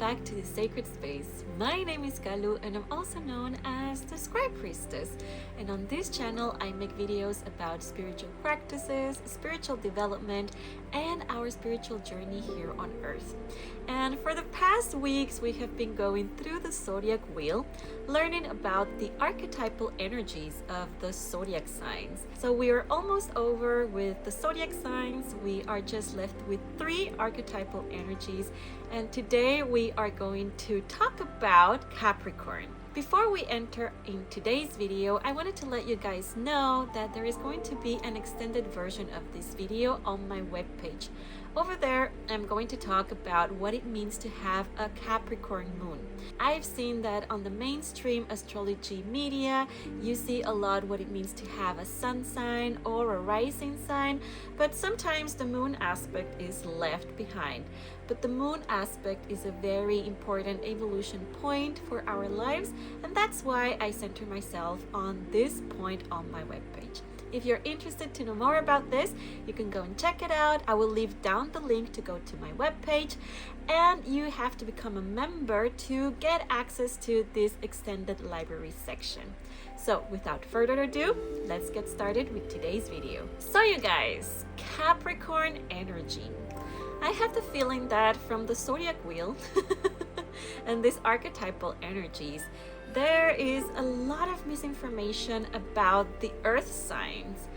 back to the sacred space. My name is Kalu and I'm also known as the Scribe Priestess. And on this channel, I make videos about spiritual practices, spiritual development, and our spiritual journey here on Earth. And for the past weeks, we have been going through the zodiac wheel, learning about the archetypal energies of the zodiac signs. So we are almost over with the zodiac signs. We are just left with 3 archetypal energies. And today we are going to talk about Capricorn. Before we enter in today's video, I wanted to let you guys know that there is going to be an extended version of this video on my webpage. Over there, I'm going to talk about what it means to have a Capricorn moon. I've seen that on the mainstream astrology media, you see a lot what it means to have a sun sign or a rising sign, but sometimes the moon aspect is left behind. But the moon aspect is a very important evolution point for our lives, and that's why I center myself on this point on my webpage. If you're interested to know more about this, you can go and check it out. I will leave down the link to go to my webpage, and you have to become a member to get access to this extended library section. So without further ado, let's get started with today's video. So you guys, Capricorn energy. I have the feeling that from the zodiac wheel and these archetypal energies, there is a lot of misinformation about the earth signs.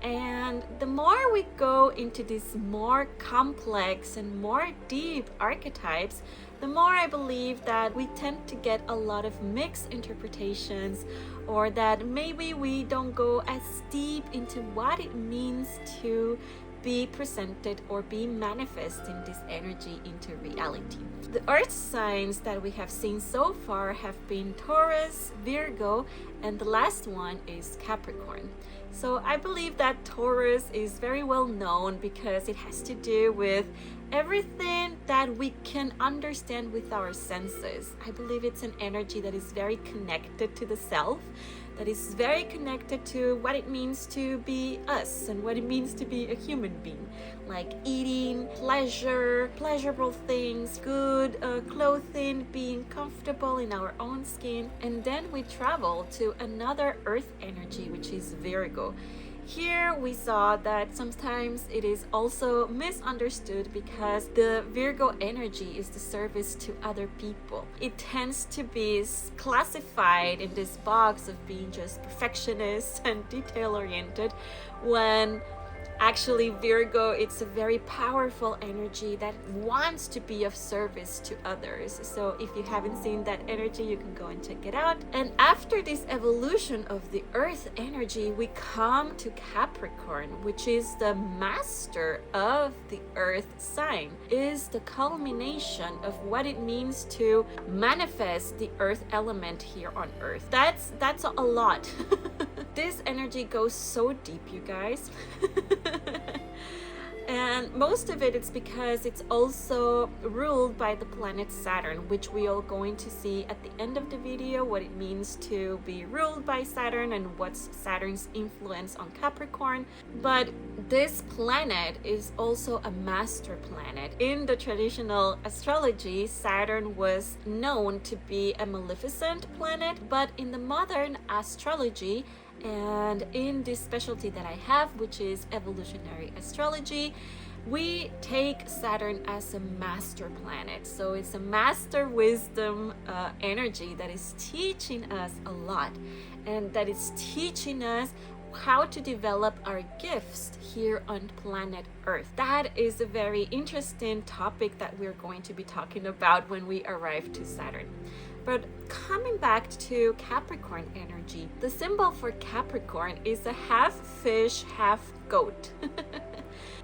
And the more we go into these more complex and more deep archetypes, the more I believe that we tend to get a lot of mixed interpretations, or that maybe we don't go as deep into what it means to be presented or be manifesting this energy into reality. The earth signs that we have seen so far have been Taurus, Virgo, and the last one is Capricorn. So I believe that Taurus is very well known because it has to do with everything that we can understand with our senses. I believe it's an energy that is very connected to the self, that is very connected to what it means to be us and what it means to be a human being, like eating, pleasure, pleasurable things, good clothing, being comfortable in our own skin. And then we travel to another earth energy, which is Virgo. Here we saw that sometimes it is also misunderstood because the Virgo energy is the service to other people. It tends to be classified in this box of being just perfectionist and detail-oriented, when actually Virgo, it's a very powerful energy that wants to be of service to others. So if you haven't seen that energy, you can go and check it out. And after this evolution of the earth energy, we come to Capricorn, which is the master of the earth sign, is the culmination of what it means to manifest the earth element here on earth. That's a lot. This energy goes so deep, you guys. And most of it's because it's also ruled by the planet Saturn, which we are going to see at the end of the video, what it means to be ruled by Saturn and what's Saturn's influence on Capricorn. But this planet is also a master planet. In the traditional astrology, Saturn was known to be a maleficent planet, but in the modern astrology, and in this specialty that I have, which is evolutionary astrology, we take Saturn as a master planet. So it's a master wisdom energy that is teaching us a lot, and that is teaching us how to develop our gifts here on planet Earth. That is a very interesting topic that we're going to be talking about when we arrive to Saturn. But coming back to Capricorn energy, the symbol for Capricorn is a half fish, half goat.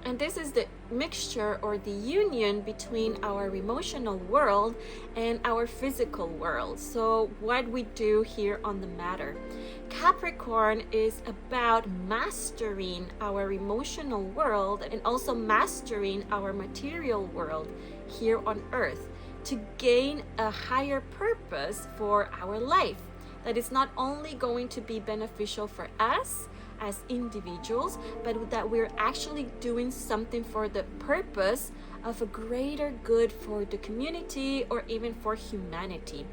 And this is the mixture or the union between our emotional world and our physical world. So what we do here on the matter. Capricorn is about mastering our emotional world and also mastering our material world here on Earth, to gain a higher purpose for our life that is not only going to be beneficial for us, as individuals, but that we're actually doing something for the purpose of a greater good for the community or even for humanity.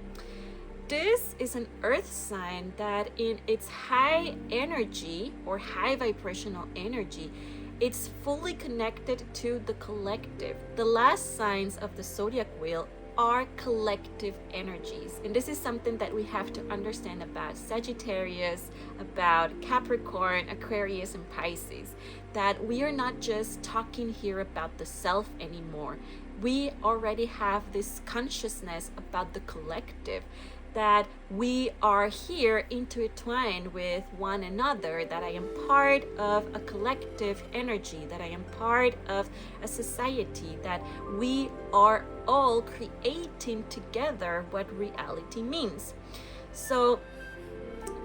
This is an earth sign that in its high energy or high vibrational energy, it's fully connected to the collective. The last signs of the zodiac wheel are collective energies. And this is something that we have to understand about Sagittarius, about Capricorn, Aquarius, and Pisces, that we are not just talking here about the self anymore. We already have this consciousness about the collective, that we are here intertwined with one another, that I am part of a collective energy, that I am part of a society, that we are all creating together what reality means. So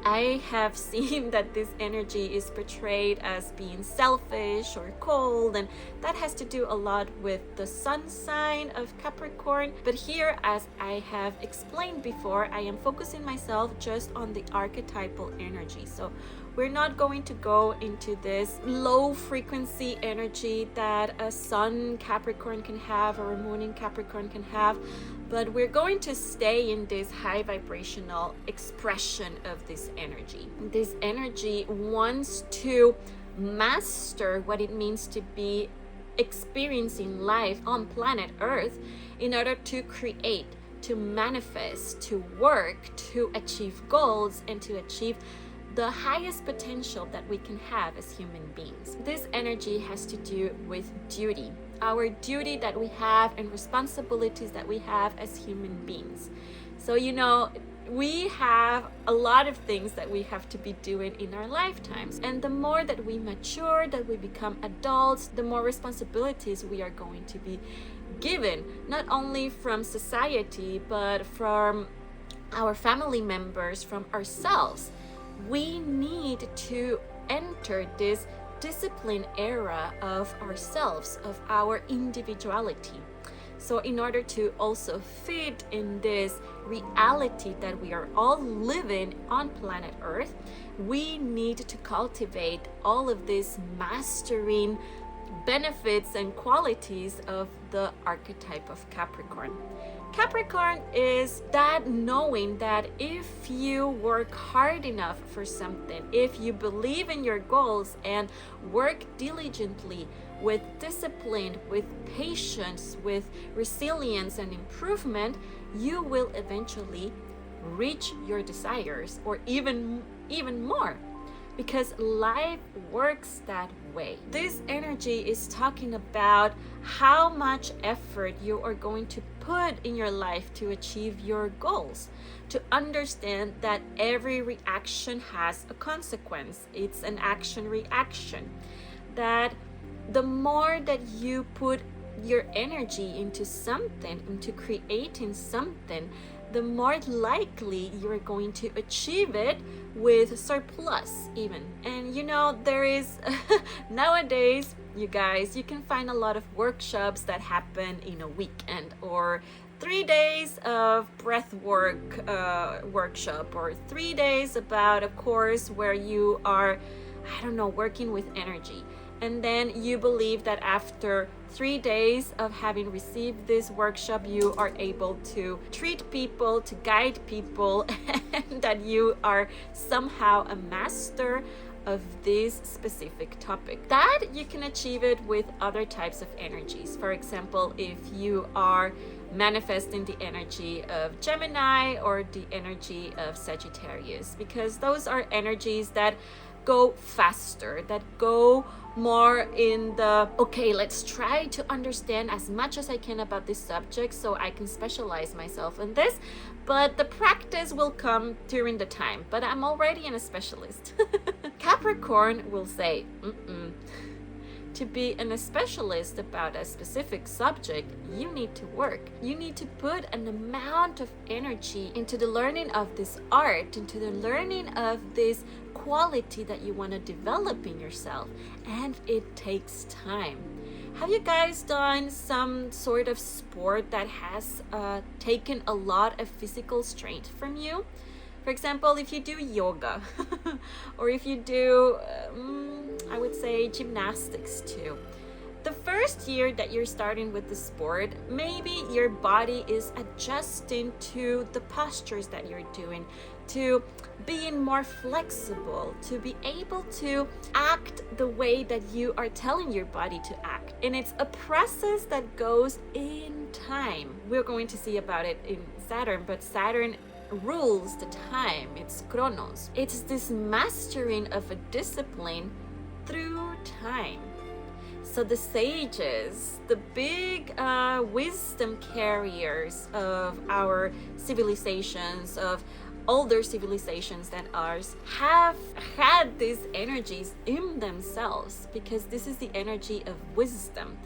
I have seen that this energy is portrayed as being selfish or cold, and that has to do a lot with the sun sign of Capricorn. But here, as I have explained before, I am focusing myself just on the archetypal energy. So we're not going to go into this low frequency energy that a sun Capricorn can have or a moon in Capricorn can have, but we're going to stay in this high vibrational expression of this energy. This energy wants to master what it means to be experiencing life on planet Earth in order to create, to manifest, to work, to achieve goals, and to achieve the highest potential that we can have as human beings. This energy has to do with duty, our duty that we have and responsibilities that we have as human beings. So, we have a lot of things that we have to be doing in our lifetimes. And the more that we mature, that we become adults, the more responsibilities we are going to be given, not only from society, but from our family members, from ourselves. We need to enter this discipline era of ourselves, of our individuality. So in order to also fit in this reality that we are all living on planet Earth, we need to cultivate all of these mastering benefits and qualities of the archetype of Capricorn. Capricorn is that knowing that if you work hard enough for something, if you believe in your goals and work diligently with discipline, with patience, with resilience and improvement, you will eventually reach your desires, or even more, because life works that way. This energy is talking about how much effort you are going to put in your life to achieve your goals, to understand that every reaction has a consequence. It's an action reaction. That the more that you put your energy into something, into creating something, the more likely you're going to achieve it with surplus even. And there is nowadays, you guys, you can find a lot of workshops that happen in a weekend, or 3 days of breath work workshop, or 3 days about a course where you are, working with energy. And then you believe that after 3 days of having received this workshop, you are able to treat people, to guide people, and that you are somehow a master of this specific topic. That you can achieve it with other types of energies. For example, if you are manifesting the energy of Gemini or the energy of Sagittarius, because those are energies that go faster, that go more in the, okay, let's try to understand as much as I can about this subject so I can specialize myself in this, but the practice will come during the time, but I'm already a specialist. Capricorn will say, to be a specialist about a specific subject, you need to work. You need to put an amount of energy into the learning of this art, into the learning of this quality that you want to develop in yourself. And it takes time. Have you guys done some sort of sport that has taken a lot of physical strength from you? For For example, if you do yoga or if you do, I would say gymnastics too. The first year that you're starting with the sport, maybe your body is adjusting to the postures that you're doing, to being more flexible, to be able to act the way that you are telling your body to act. And it's a process that goes in time. We're going to see about it in Saturn, but Saturn rules the time. It's chronos. It's this mastering of a discipline through time. So the sages, the big wisdom carriers of our civilizations, of older civilizations than ours, have had these energies in themselves, because this is the energy of wisdom.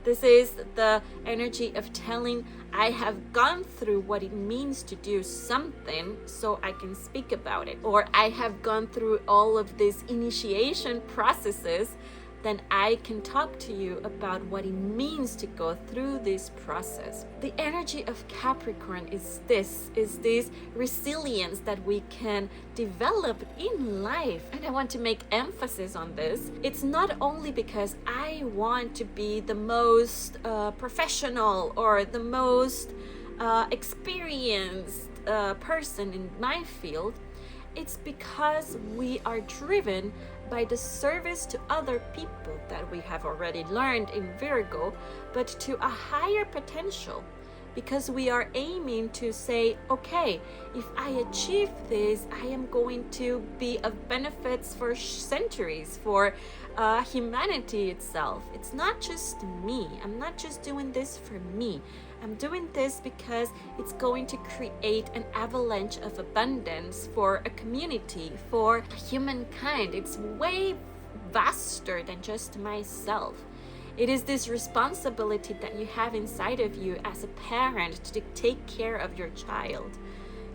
This is the energy of telling, I have gone through what it means to do something, so I can speak about it. Or I have gone through all of these initiation processes, then I can talk to you about what it means to go through this process. The energy of Capricorn is this resilience that we can develop in life. And I want to make emphasis on this. It's not only because I want to be the most professional or the most experienced person in my field. It's because we are driven by the service to other people that we have already learned in Virgo, but to a higher potential, because we are aiming to say, okay, if I achieve this, I am going to be of benefits for centuries, for humanity itself. It's not just me. I'm not just doing this for me. I'm doing this because it's going to create an avalanche of abundance for a community, for humankind. It's way vaster than just myself. It is this responsibility that you have inside of you as a parent to take care of your child.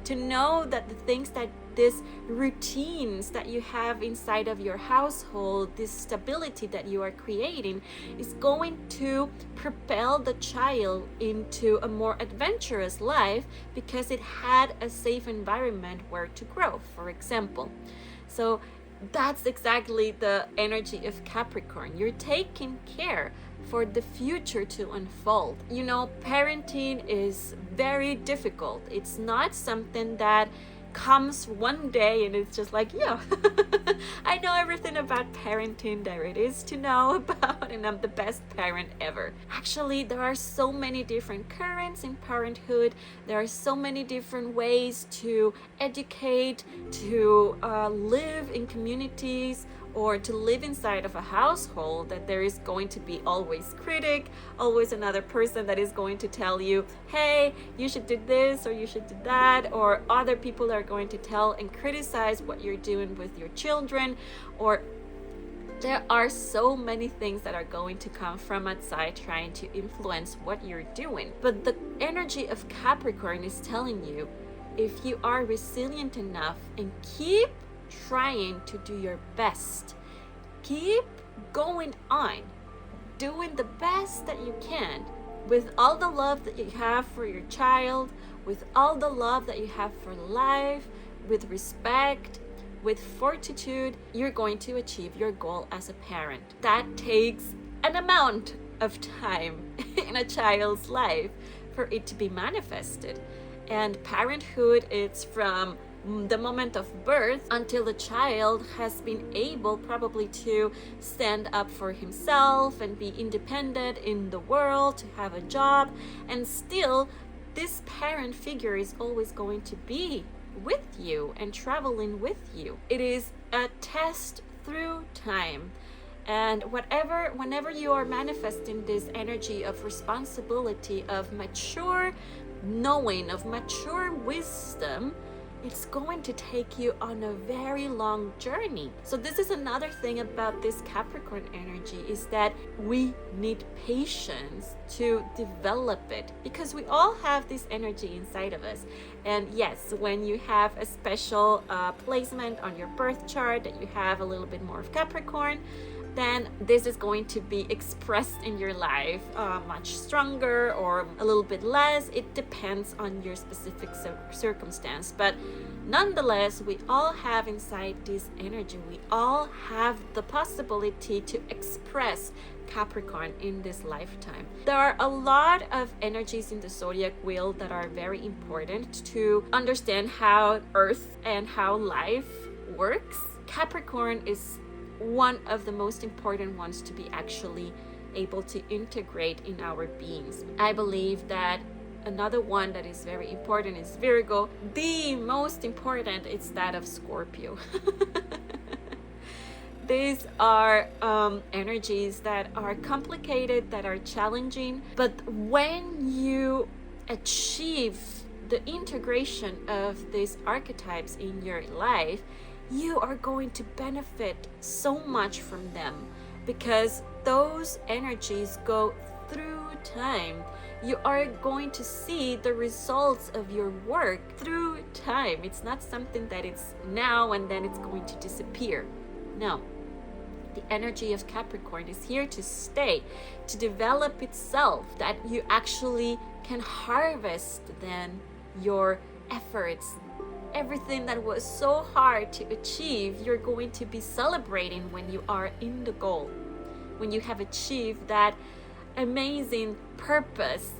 To know that the things that these routines that you have inside of your household, this stability that you are creating, is going to propel the child into a more adventurous life because it had a safe environment where to grow, for example. So that's exactly the energy of Capricorn. You're taking care for the future to unfold. You know, parenting is very difficult. It's not something that comes one day and it's just like, yeah, I know everything about parenting there it is to know about, and I'm the best parent ever. Actually, there are so many different currents in parenthood. There are so many different ways to educate, to live in communities, or to live inside of a household, that there is going to be always critic, always another person that is going to tell you, hey, you should do this or you should do that, or other people are going to tell and criticize what you're doing with your children, or there are so many things that are going to come from outside trying to influence what you're doing. But the energy of Capricorn is telling you, if you are resilient enough and keep trying to do your best, keep going on, doing the best that you can, with all the love that you have for your child, with all the love that you have for life, with respect, with fortitude, you're going to achieve your goal as a parent. That takes an amount of time in a child's life for it to be manifested. And parenthood, it's from the moment of birth until the child has been able probably to stand up for himself and be independent in the world, to have a job, and still this parent figure is always going to be with you and traveling with you. It is a test through time. And whenever you are manifesting this energy of responsibility, of mature knowing, of mature wisdom, it's going to take you on a very long journey. So this is another thing about this Capricorn energy, is that we need patience to develop it, because we all have this energy inside of us. And yes, when you have a special placement on your birth chart that you have a little bit more of Capricorn, then this is going to be expressed in your life much stronger or a little bit less. It depends on your specific circumstance. But Nonetheless, we all have inside this energy. We all have the possibility to express Capricorn in this lifetime. There are a lot of energies in the zodiac wheel that are very important to understand how Earth and how life works. Capricorn is one of the most important ones to be actually able to integrate in our beings. I believe that another one that is very important is Virgo. The most important is that of Scorpio. These are energies that are complicated, that are challenging, but when you achieve the integration of these archetypes in your life, you are going to benefit so much from them, because those energies go through time. You are going to see the results of your work through time. It's not something that it's now and then it's going to disappear. No. The energy of Capricorn is here to stay, to develop itself, that you actually can harvest then your efforts. Everything that was so hard to achieve, you're going to be celebrating when you are in the goal, when you have achieved that amazing purpose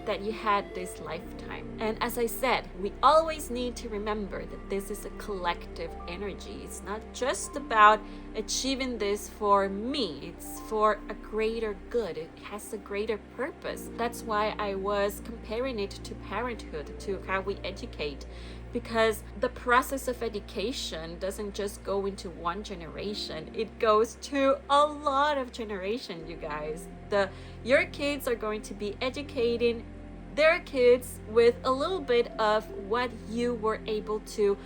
that you had this lifetime. And as I said, we always need to remember that this is a collective energy. It's not just about achieving this for me, it's for a greater good. It has a greater purpose. That's why I was comparing it to parenthood, to how we educate, because the process of education doesn't just go into one generation, it goes to a lot of generations, you guys. Your kids are going to be educating their kids with a little bit of what you were able to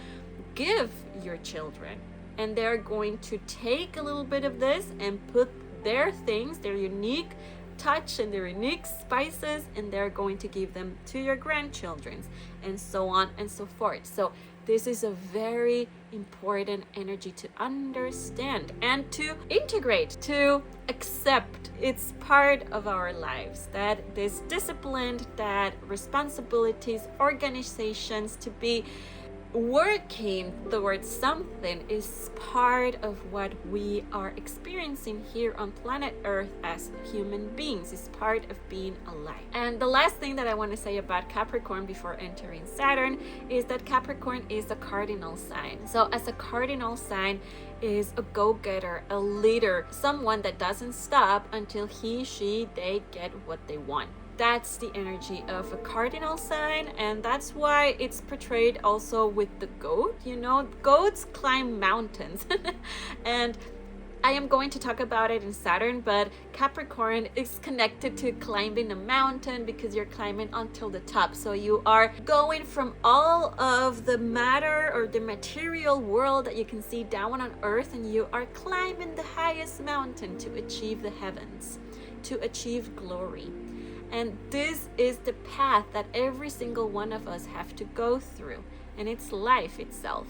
give your children, and they're going to take a little bit of this and put their things, their unique touch and their unique spices, and they're going to give them to your grandchildren, and so on and so forth. So this is a very important energy to understand and to integrate, to accept. It's part of our lives, that this discipline, that responsibilities, organizations, to be working towards something is part of what we are experiencing here on planet Earth as human beings. It's part of being alive. And the last thing that I want to say about Capricorn before entering Saturn is that Capricorn is a cardinal sign. So as a cardinal sign is a go-getter, a leader, someone that doesn't stop until he, she, they get what they want. That's the energy of a cardinal sign, and that's why it's portrayed also with the goat. You know, goats climb mountains. And I am going to talk about it in Saturn, but Capricorn is connected to climbing a mountain because you're climbing until the top. So you are going from all of the matter or the material world that you can see down on Earth, and you are climbing the highest mountain to achieve the heavens, to achieve glory. And this is the path that every single one of us have to go through, and it's life itself.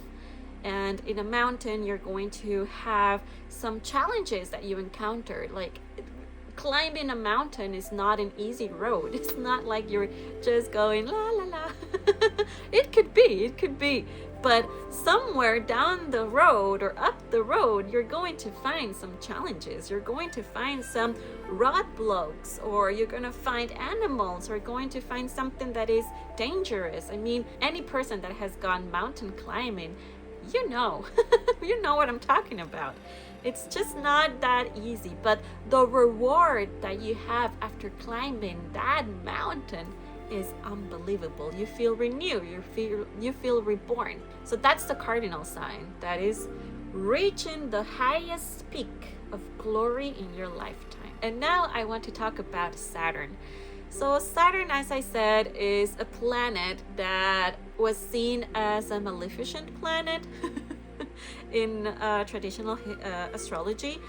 And in a mountain, you're going to have some challenges that you encounter. Like, climbing a mountain is not an easy road. It's not like you're just going la la la. It could be. But somewhere down the road or up the road, you're going to find some challenges. You're going to find some roadblocks, or you're going to find animals, or going to find something that is dangerous. I mean, any person that has gone mountain climbing, you know, you know what I'm talking about. It's just not that easy, but the reward that you have after climbing that mountain is unbelievable. You feel renewed, you feel reborn. So that's the cardinal sign, that is reaching the highest peak of glory in your lifetime. And now I want to talk about Saturn. So Saturn, as I said, is a planet that was seen as a maleficent planet in traditional astrology.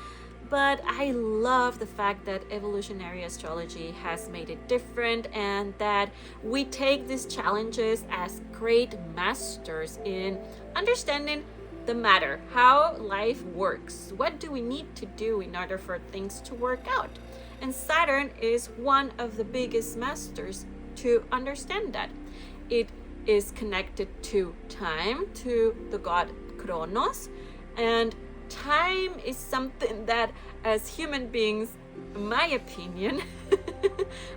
But I love the fact that evolutionary astrology has made it different, and that we take these challenges as great masters in understanding the matter, how life works. What do we need to do in order for things to work out? And Saturn is one of the biggest masters to understand that. It is connected to time, to the god Kronos. And time is something that, as human beings, in my opinion,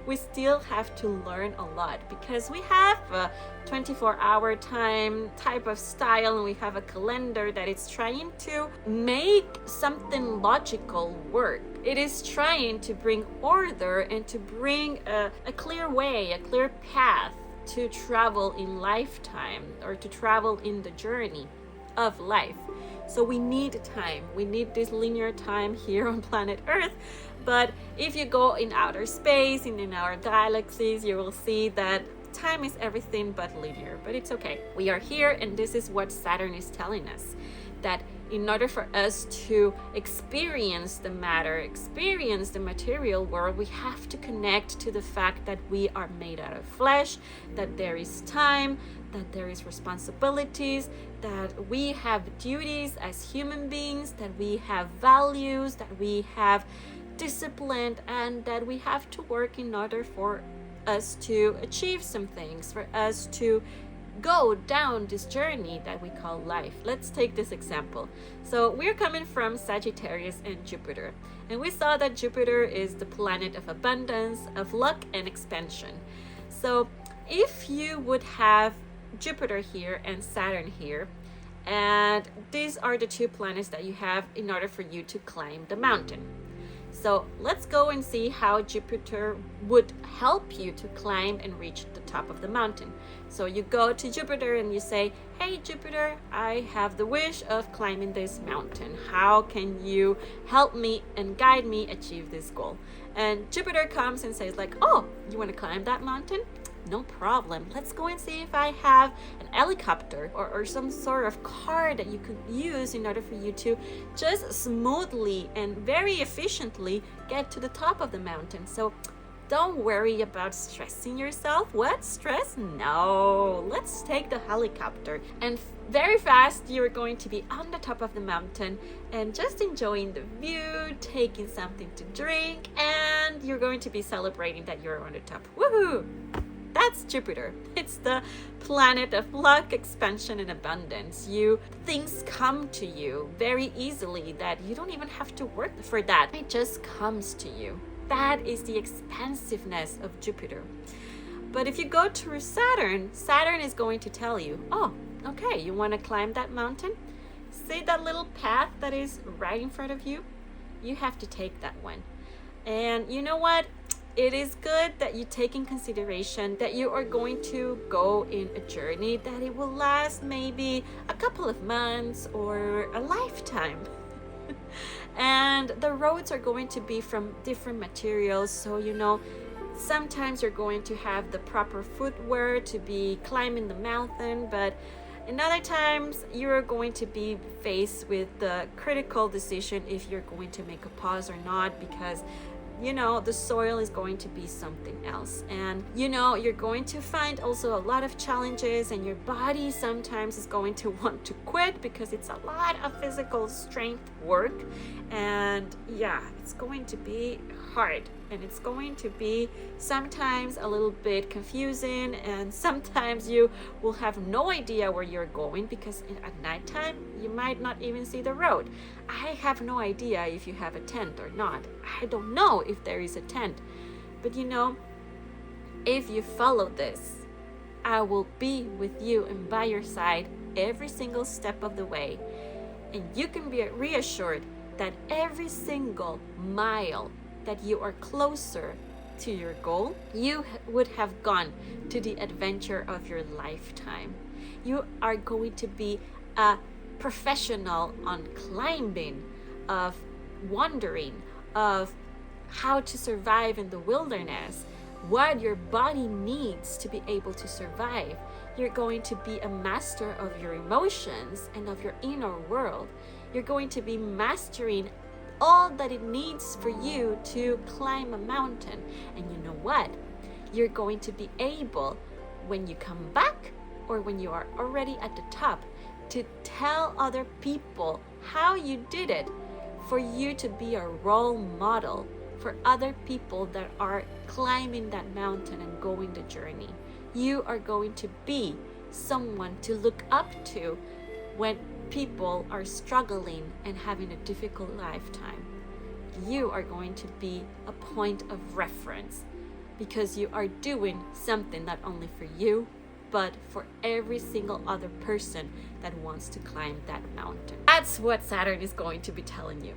we still have to learn a lot, because we have a 24-hour time type of style, and we have a calendar that is trying to make something logical work. It is trying to bring order and to bring a clear way, a clear path to travel in lifetime, or to travel in the journey of life. So we need time. We need this linear time here on planet Earth. But if you go in outer space, in our galaxies, you will see that time is everything but linear. But it's okay. We are here, and this is what Saturn is telling us. That in order for us to experience the matter, experience the material world, we have to connect to the fact that we are made out of flesh, that there is time, that there is responsibilities, that we have duties as human beings, that we have values, that we have discipline, and that we have to work in order for us to achieve some things, for us to go down this journey that we call life. Let's take this example. So we're coming from Sagittarius and Jupiter, and we saw that Jupiter is the planet of abundance, of luck, and expansion. So if you would have Jupiter here and Saturn here, and these are the two planets that you have in order for you to climb the mountain. So let's go and see how Jupiter would help you to climb and reach the top of the mountain. So you go to Jupiter and you say, hey Jupiter, I have the wish of climbing this mountain. How can you help me and guide me achieve this goal? And Jupiter comes and says like, oh, you want to climb that mountain? No problem. Let's go and see if I have an helicopter or some sort of car that you could use in order for you to just smoothly and very efficiently get to the top of the mountain. So don't worry about stressing yourself. What? Stress? No. Let's take the helicopter. And very fast, you're going to be on the top of the mountain and just enjoying the view, taking something to drink, and you're going to be celebrating that you're on the top. Woohoo! That's Jupiter. It's the planet of luck, expansion, and abundance. Things come to you very easily that you don't even have to work for that. It just comes to you. That is the expansiveness of Jupiter. But if you go to Saturn, Saturn is going to tell you, oh, okay, you want to climb that mountain? See that little path that is right in front of you? You have to take that one. And you know what? It is good that you take in consideration that you are going to go in a journey that it will last maybe a couple of months or a lifetime. And the roads are going to be from different materials. So, sometimes you're going to have the proper footwear to be climbing the mountain, but in other times you're going to be faced with the critical decision if you're going to make a pause or not, because the soil is going to be something else. And you're going to find also a lot of challenges, and your body sometimes is going to want to quit because it's a lot of physical strength work. And yeah, it's going to be hard, and it's going to be sometimes a little bit confusing, and sometimes you will have no idea where you're going because at nighttime you might not even see the road. I have no idea if you have a tent or not. I don't know if there is a tent. But if you follow this, I will be with you and by your side every single step of the way. And you can be reassured that every single mile that you are closer to your goal, you would have gone to the adventure of your lifetime. You are going to be a professional on climbing, of wandering, of how to survive in the wilderness, what your body needs to be able to survive. You're going to be a master of your emotions and of your inner world. You're going to be mastering all that it needs for you to climb a mountain. And you know what? You're going to be able, when you come back or when you are already at the top, to tell other people how you did it, for you to be a role model for other people that are climbing that mountain and going the journey. You are going to be someone to look up to when people are struggling and having a difficult lifetime. You are going to be a point of reference because you are doing something not only for you, but for every single other person that wants to climb that mountain. That's what Saturn is going to be telling you.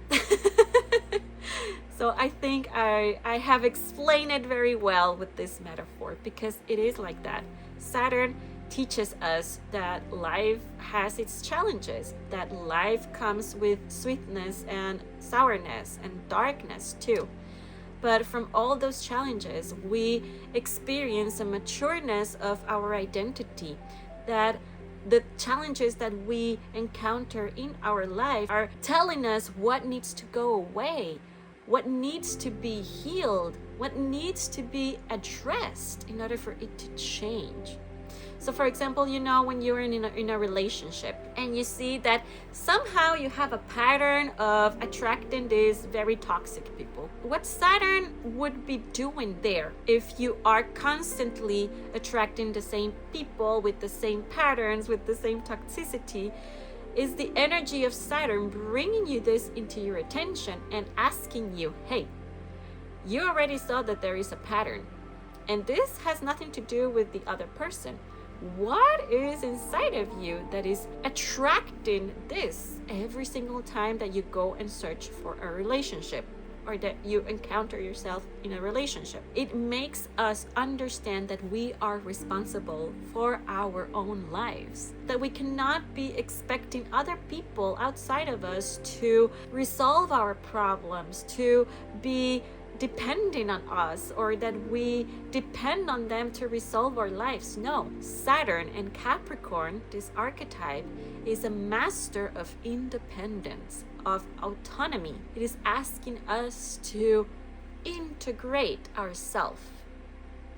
So I think I have explained it very well with this metaphor, because it is like that. Saturn teaches us that life has its challenges, that life comes with sweetness and sourness and darkness too. But from all those challenges, we experience a matureness of our identity, that the challenges that we encounter in our life are telling us what needs to go away, what needs to be healed, what needs to be addressed in order for it to change. So for example, when you're in a relationship and you see that somehow you have a pattern of attracting these very toxic people. What Saturn would be doing there, if you are constantly attracting the same people with the same patterns, with the same toxicity, is the energy of Saturn bringing you this into your attention and asking you, hey, you already saw that there is a pattern, and this has nothing to do with the other person. What is inside of you that is attracting this every single time that you go and search for a relationship, or that you encounter yourself in a relationship? It makes us understand that we are responsible for our own lives, that we cannot be expecting other people outside of us to resolve our problems, to be depending on us, or that we depend on them to resolve our lives. No, Saturn and Capricorn, this archetype, is a master of independence, of autonomy. It is asking us to integrate ourselves,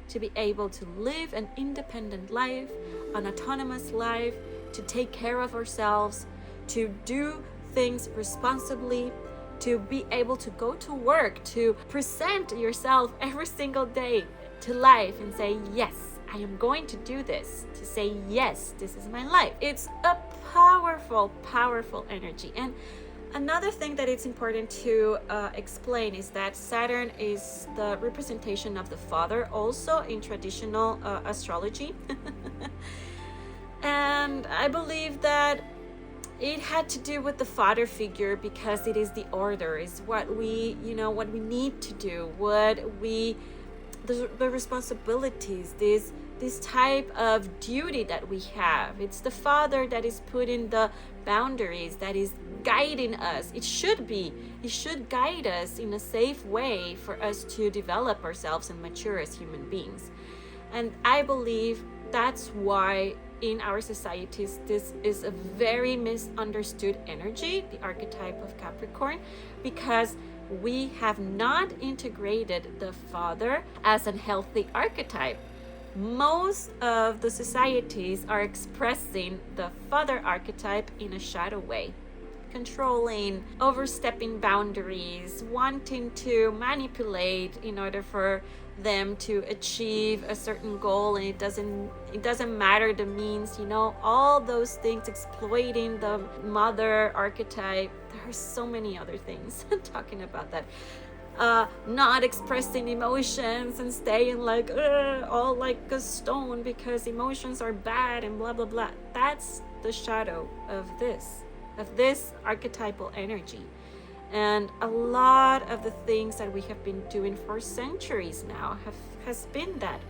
to be able to live an independent life, an autonomous life, to take care of ourselves, to do things responsibly, to be able to go to work, to present yourself every single day to life and say, yes, I am going to do this, to say, yes, this is my life. It's a powerful, powerful energy. And another thing that it's important to explain is that Saturn is the representation of the father, also in traditional astrology. And I believe that it had to do with the father figure, because it is the order, is what we need to do, the responsibilities, this type of duty that we have. It's the father that is putting the boundaries, that is guiding us. It should guide us in a safe way for us to develop ourselves and mature as human beings. And I believe that's why in our societies this is a very misunderstood energy, the archetype of Capricorn, because we have not integrated the father as a healthy archetype. Most of the societies are expressing the father archetype in a shadow way, controlling, overstepping boundaries, wanting to manipulate in order for them to achieve a certain goal, and it doesn't matter the means, all those things, exploiting the mother archetype. There are so many other things talking about that. Not expressing emotions and staying all like a stone because emotions are bad and blah blah blah. That's the shadow of this archetypal energy. And a lot of the things that we have been doing for centuries now has been that.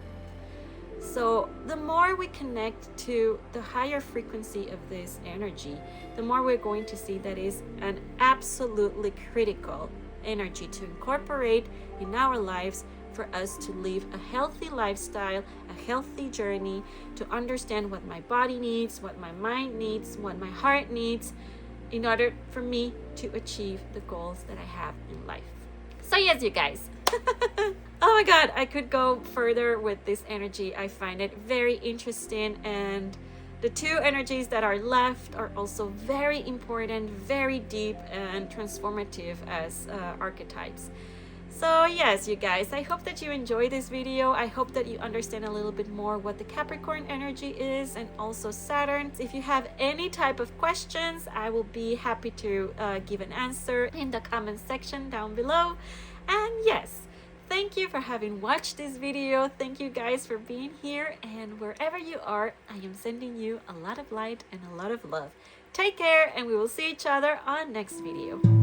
So the more we connect to the higher frequency of this energy, the more we're going to see that is an absolutely critical energy to incorporate in our lives for us to live a healthy lifestyle, a healthy journey, to understand what my body needs, what my mind needs, what my heart needs, in order for me to achieve the goals that I have in life. So yes, you guys. Oh my God, I could go further with this energy. I find it very interesting, and the two energies that are left are also very important, very deep and transformative as archetypes. So yes, you guys, I hope that you enjoy this video. I hope that you understand a little bit more what the Capricorn energy is and also Saturn. If you have any type of questions, I will be happy to give an answer in the comment section down below. And yes, thank you for having watched this video. Thank you guys for being here, and wherever you are, I am sending you a lot of light and a lot of love. Take care, and we will see each other on next video.